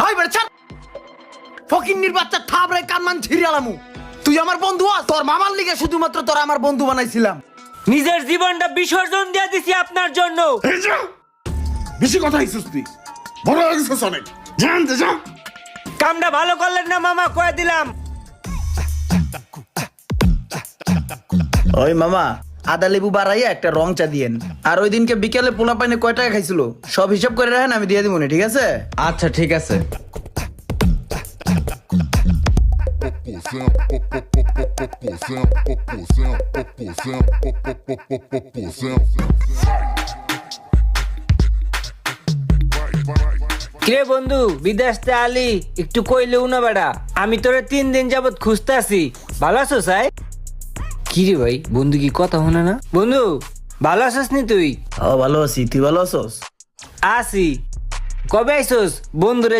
ওই বেটা ছাড়, ফকিন্নির বাচ্চা থাবড়ে কানমান ছিড়ালামু। তুই আমার বন্ধু, তোর মামার লিগে শুধুমাত্র তোর আমার বন্ধু বানাইছিলাম। নিজের জীবনটা বিসর্জন দিয়ে দিছি আপনার জন্য। এই যা, বেশি কথা হইছিস তুই, বড় হয়ে গেছিস অনেক। জানতে যা। কামটা ভালো করলেন না মামা, কয়ে দিলাম। ওই মামা, আদা লেবু বাড়াইয়া একটা রং চা দিয়েন। আর ওই দিনকে বিকেলে পোলা পাইনে কয় টাকা খাইছিল সব হিসাব করে রাখেন, আমি দিয়ে দিব না, ঠিক আছে? আচ্ছা ঠিক আছে। কে বন্ধু, বিদেশ তে আলি একটু কইলেও না বেড়া। আমি তোরে 3 দিন যাবত খুঁজতাছি। ভালো আছো সাই? কি রে ভাই, বন্ধু কি কথা শোনে না? বন্ধু ভালো আছিস নি তুই? ও ভালো আছি, তুই ভালো আছোস? আসি। কবে আইসোস বন্ধুরে